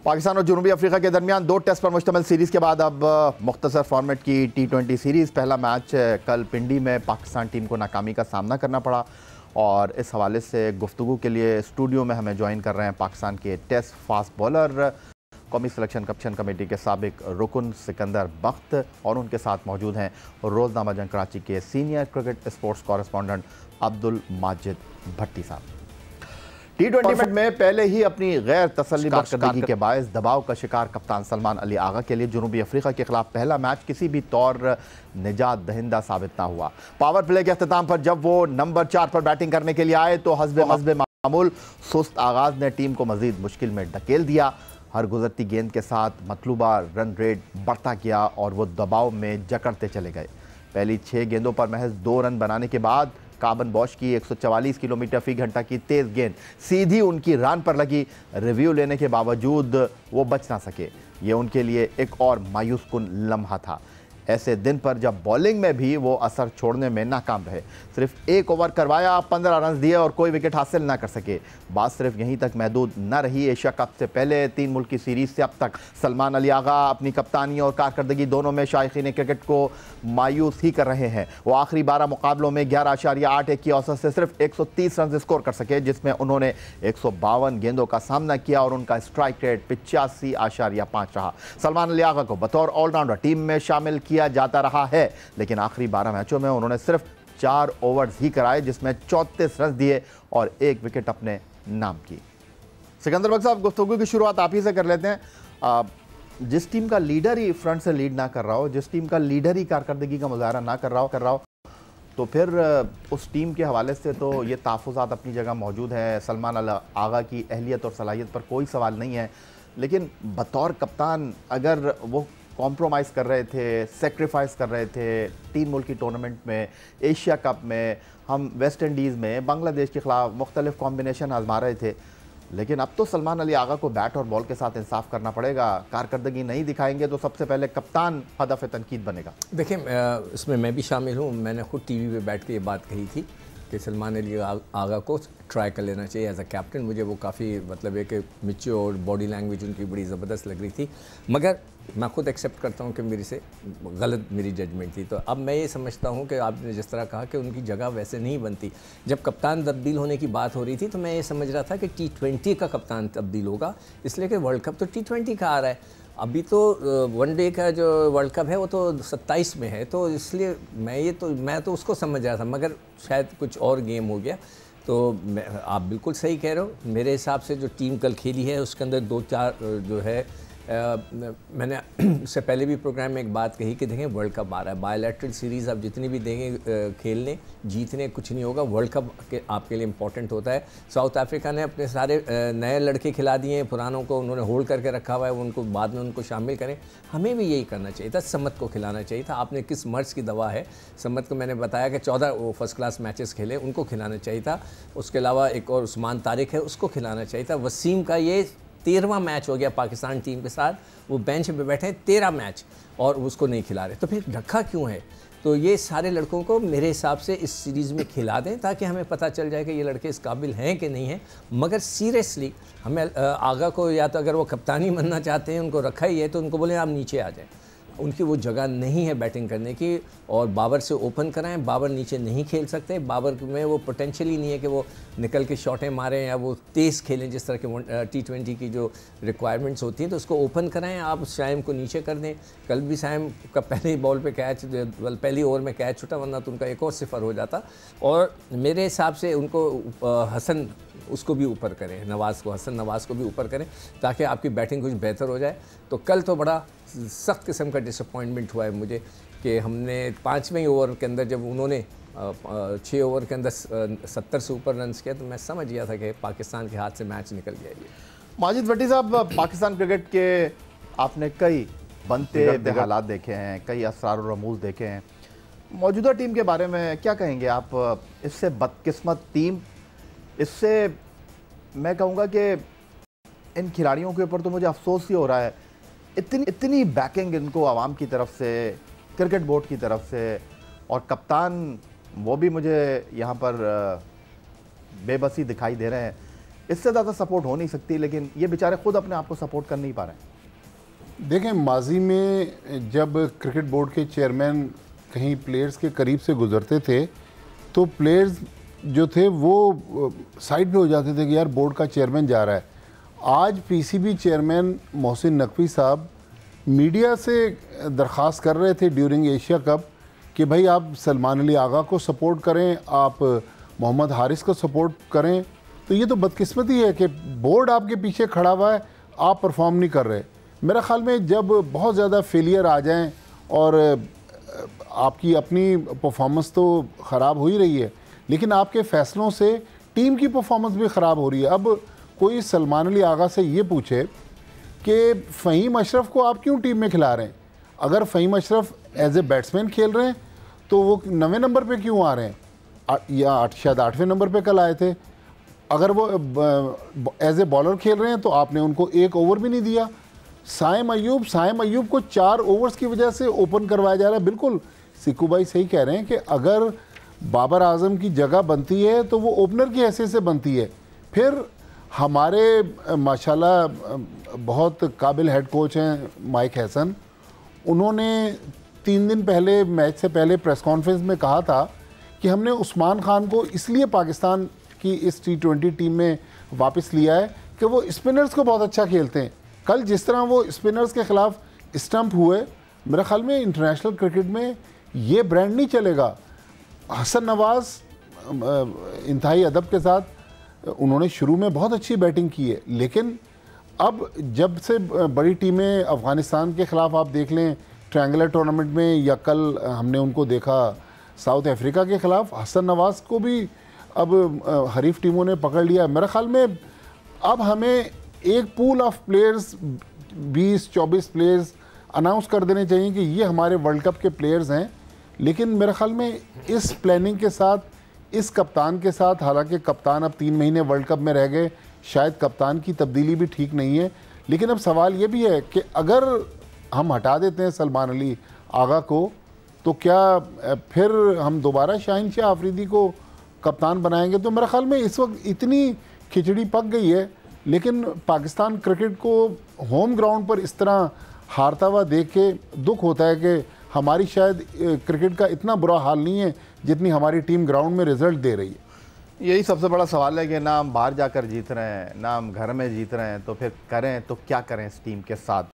पाकिस्तान और जनूबी अफ्रीका के दरमियान 2 टेस्ट पर मुश्तमिल सीरीज़ के बाद अब मुख्तसर फॉर्मेट की T20 सीरीज़ पहला मैच कल पिंडी में पाकिस्तान टीम को नाकामी का सामना करना पड़ा। और इस हवाले से गुफ्तगू के लिए स्टूडियो में हमें ज्वाइन कर रहे हैं पाकिस्तान के टेस्ट फास्ट बॉलर, कौमी सिलेक्शन कप्तान कमेटी के साबिक रुकन सिकंदर बख्त, और उनके साथ मौजूद हैं रोज़नामा जंग कराची के senior cricket sports correspondent Abdul Majid Bhatti साहब। T20 में पहले ही अपनी गैर तसल्ली कारकर्दगी के बायस दबाव का शिकार कप्तान सलमान अली आगा के लिए जनूबी अफ्रीका के खिलाफ पहला मैच किसी भी तौर निजात दहिंदा साबित ना हुआ। पावर प्ले के अख्ताम पर जब वो नंबर 4 पर बैटिंग करने के लिए आए तो हस्बे मामूल सुस्त आगाज ने टीम को मजीद मुश्किल में धकेल दिया। हर गुजरती गेंद के साथ मतलूबा रन रेट बढ़ता गया और वो दबाव में जकड़ते चले गए। पहली 6 गेंदों पर महज 2 रन बनाने के बाद कार्बन बॉश की 144 किलोमीटर फी घंटा की तेज गेंद सीधी उनकी रान पर लगी। रिव्यू लेने के बावजूद वो बच ना सके। ये उनके लिए एक और मायूस कुन लम्हा था। ऐसे दिन पर जब बॉलिंग में भी वो असर छोड़ने में नाकाम रहे। सिर्फ 1 ओवर करवाया, 15 रन दिए और कोई विकेट हासिल ना कर सके। बात सिर्फ यहीं तक महदूद न रही। एशिया कप से पहले 3 मुल्क की सीरीज से अब तक सलमान अली आगा अपनी कप्तानी और कारकर्दगी दोनों में शायकीन क्रिकेट को मायूस ही कर रहे हैं। वो आखिरी 12 मुकाबलों में 11.81 की औसत से सिर्फ 130 रन स्कोर कर सके, जिसमें उन्होंने 152 गेंदों का सामना किया और उनका स्ट्राइक रेट 85.5 रहा। सलमान अली आगा को बतौर ऑलराउंडर टीम में शामिल किया जाता रहा है, लेकिन आखिरी 12 मैचों में उन्होंने सिर्फ 4 ओवर्स ही कराए, जिसमें 34 रन दिए और 1 विकेट अपने नाम की। सिकंदर बख्त साहब, गुफ्तगू की शुरुआत आप ही से कर लेते हैं। जिस टीम का लीडर ही फ्रंट से लीड ना कर रहा हो, जिस टीम का लीडर ही कारकर्दगी का मुजाहरा ना कर रहा हो, तो फिर उस टीम के हवाले से तो ये तहफ़्फ़ुज़ात अपनी जगह मौजूद है। सलमान अली आगा की अहलियत और सलाहियत पर कोई सवाल नहीं है, लेकिन बतौर कप्तान अगर वो कॉम्प्रोमाइज़ कर रहे थे, सेक्रीफाइस कर रहे थे 3 मुल्क की टूर्नामेंट में, एशिया कप में, हम वेस्ट इंडीज़ में बांग्लादेश के ख़िलाफ़ मुख्तलिफ कॉम्बिनेशन आजमा रहे थे, लेकिन अब तो सलमान अली आगा को बैट और बॉल के साथ इंसाफ करना पड़ेगा। कारकर्दगी नहीं दिखाएंगे तो सबसे पहले कप्तान हदफ तनकीद बनेगा। देखिए, इसमें मैं भी शामिल हूँ। मैंने खुद टीवी पे बैठ के ये बात कही थी कि सलमान अली आगा को ट्राई कर लेना चाहिए एज अ कैप्टन। मुझे वो काफ़ी मतलब एक मैच्योर बॉडी लैंग्वेज उनकी बड़ी ज़बरदस्त लग रही थी, मगर मैं खुद एक्सेप्ट करता हूँ कि मेरी जजमेंट थी। तो अब मैं ये समझता हूँ कि आपने जिस तरह कहा कि उनकी जगह वैसे नहीं बनती। जब कप्तान तब्दील होने की बात हो रही थी तो मैं ये समझ रहा था कि T20 का कप्तान तब्दील होगा, इसलिए कि वर्ल्ड कप तो T20 का आ रहा है। अभी तो वनडे का जो वर्ल्ड कप है वो तो 27 में है, तो इसलिए मैं तो उसको समझ रहा था, मगर शायद कुछ और गेम हो गया। तो आप बिल्कुल सही कह रहे हो। मेरे हिसाब से जो टीम कल खेली है उसके अंदर 2-4 जो है मैंने इससे पहले भी प्रोग्राम में एक बात कही कि देखें वर्ल्ड कप आ रहा है। बायलैटरल सीरीज़ आप जितनी भी देंगे खेलने जीतने कुछ नहीं होगा। वर्ल्ड कप के आपके लिए इम्पोर्टेंट होता है। साउथ अफ्रीका ने अपने सारे नए लड़के खिला दिए हैं, पुरानों को उन्होंने होल्ड करके रखा हुआ है, उनको बाद में उनको शामिल करें। हमें भी यही करना चाहिए था, समत को खिलाना चाहिए था। आपने किस मर्ज की दवा है, समत को मैंने बताया कि 14 वो फर्स्ट क्लास मैचेस खेले, उनको खिलाना चाहिए था। उसके अलावा एक और उस्मान तारिक है, उसको खिलाना चाहिए था। वसीम का ये 13वां मैच हो गया पाकिस्तान टीम के साथ, वो बेंच पे बैठे 13 मैच और उसको नहीं खिला रहे, तो फिर ढक्का क्यों है? तो ये सारे लड़कों को मेरे हिसाब से इस सीरीज़ में खिला दें ताकि हमें पता चल जाए कि ये लड़के इस काबिल हैं कि नहीं हैं। मगर सीरियसली हमें आगा को, या तो अगर वो कप्तानी बनना चाहते हैं, उनको रखा ही है, तो उनको बोले आप नीचे आ जाएँ। उनकी वो जगह नहीं है बैटिंग करने की, और बाबर से ओपन कराएं। बाबर नीचे नहीं खेल सकते, बाबर में वो पोटेंशियल ही नहीं है कि वो निकल के शॉटें मारें या वो तेज़ खेलें जिस तरह के T20 की जो रिक्वायरमेंट्स होती हैं। तो उसको ओपन कराएं, आप शाइम को नीचे कर दें। कल भी शाइम का पहले ही बॉल पे कैच, पहली ओवर में कैच छूटा, वरना तो उनका एक और 0 हो जाता। और मेरे हिसाब से उनको हसन उसको भी ऊपर करें, हसन नवाज़ को भी ऊपर करें, ताकि आपकी बैटिंग कुछ बेहतर हो जाए। तो कल तो बड़ा सख्त किस्म का डिसअपॉइंटमेंट हुआ है मुझे कि हमने 5वें ओवर के अंदर जब उन्होंने 6 ओवर के अंदर 70 से ऊपर रन किया, तो मैं समझ गया था कि पाकिस्तान के हाथ से मैच निकल गया ये। माजिद भट्टी साहब, पाकिस्तान क्रिकेट के आपने कई बनते हालात देखे हैं, कई असरार और रमूज़ देखे हैं। मौजूदा टीम के बारे में क्या कहेंगे आप? इससे बदकिस्मत टीम, इससे मैं कहूँगा कि इन खिलाड़ियों के ऊपर तो मुझे अफसोस ही हो रहा है। इतनी बैकिंग इनको आवाम की तरफ से, क्रिकेट बोर्ड की तरफ से, और कप्तान वो भी मुझे यहाँ पर बेबसी दिखाई दे रहे हैं इससे ज़्यादा सपोर्ट हो नहीं सकती, लेकिन ये बेचारे खुद अपने आप को सपोर्ट कर नहीं पा रहे हैं। देखें, माजी में जब क्रिकेट बोर्ड के चेयरमैन कहीं प्लेयर्स के करीब से गुजरते थे तो प्लेयर्स जो थे वो साइड पे हो जाते थे कि यार बोर्ड का चेयरमैन जा रहा है। आज पीसीबी चेयरमैन मोहसिन नकवी साहब मीडिया से दरख्वास्त कर रहे थे ड्यूरिंग एशिया कप कि भाई आप सलमान अली आगा को सपोर्ट करें, आप मोहम्मद हारिस को सपोर्ट करें। तो ये तो बदकिस्मती है कि बोर्ड आपके पीछे खड़ा हुआ है, आप परफॉर्म नहीं कर रहे। मेरा ख्याल में जब बहुत ज़्यादा फेलियर आ जाएं और आपकी अपनी परफॉर्मेंस तो ख़राब हो ही रही है, लेकिन आपके फ़ैसलों से टीम की परफॉर्मेंस भी ख़राब हो रही है। अब कोई सलमान अली आगा से ये पूछे कि फ़हीम अशरफ को आप क्यों टीम में खिला रहे हैं? अगर Faheem Ashraf as a batsman खेल रहे हैं तो वो 9वें नंबर पे क्यों आ रहे हैं, या शायद 8वें नंबर पे कल आए थे। अगर वो एज ए बॉलर खेल रहे हैं तो आपने उनको एक ओवर भी नहीं दिया। साइम अयूब को 4 ओवर्स की वजह से ओपन करवाया जा रहा है। बिल्कुल सिक्कू भाई सही कह रहे हैं कि अगर बाबर आजम की जगह बनती है तो वो ओपनर की हैसियत से बनती है। फिर हमारे माशाल्लाह बहुत काबिल हेड कोच हैं माइक हैसन, उन्होंने 3 दिन पहले मैच से पहले प्रेस कॉन्फ्रेंस में कहा था कि हमने उस्मान खान को इसलिए पाकिस्तान की इस T20 टीम में वापस लिया है कि वो स्पिनर्स को बहुत अच्छा खेलते हैं। कल जिस तरह वो स्पिनर्स के ख़िलाफ़ स्टंप हुए, मेरे ख्याल में इंटरनेशनल क्रिकेट में ये ब्रांड नहीं चलेगा। हसन नवाज़ इंतहाई अदब के साथ उन्होंने शुरू में बहुत अच्छी बैटिंग की है, लेकिन अब जब से बड़ी टीमें अफ़गानिस्तान के ख़िलाफ़ आप देख लें ट्रायंगुलर टूर्नामेंट में, या कल हमने उनको देखा साउथ अफ्रीका के ख़िलाफ़, हसन नवाज़ को भी अब हरीफ टीमों ने पकड़ लिया। मेरे ख्याल में अब हमें एक pool of players 20-24 players announce कर देने चाहिए कि ये हमारे वर्ल्ड कप के प्लेयर्स हैं। लेकिन मेरे ख्याल में इस प्लानिंग के साथ, इस कप्तान के साथ, हालांकि कप्तान अब 3 महीने वर्ल्ड कप में रह गए, शायद कप्तान की तब्दीली भी ठीक नहीं है, लेकिन अब सवाल ये भी है कि अगर हम हटा देते हैं सलमान अली आगा को तो क्या फिर हम दोबारा शाहीन शाह आफरीदी को कप्तान बनाएंगे? तो मेरे ख्याल में इस वक्त इतनी खिचड़ी पक गई है, लेकिन पाकिस्तान क्रिकेट को होम ग्राउंड पर इस तरह हारता हुआ देख के दुख होता है कि हमारी शायद क्रिकेट का इतना बुरा हाल नहीं है जितनी हमारी टीम ग्राउंड में रिजल्ट दे रही है। यही सबसे बड़ा सवाल है कि ना हम बाहर जाकर जीत रहे हैं, ना हम घर में जीत रहे हैं, तो फिर करें तो क्या करें इस टीम के साथ।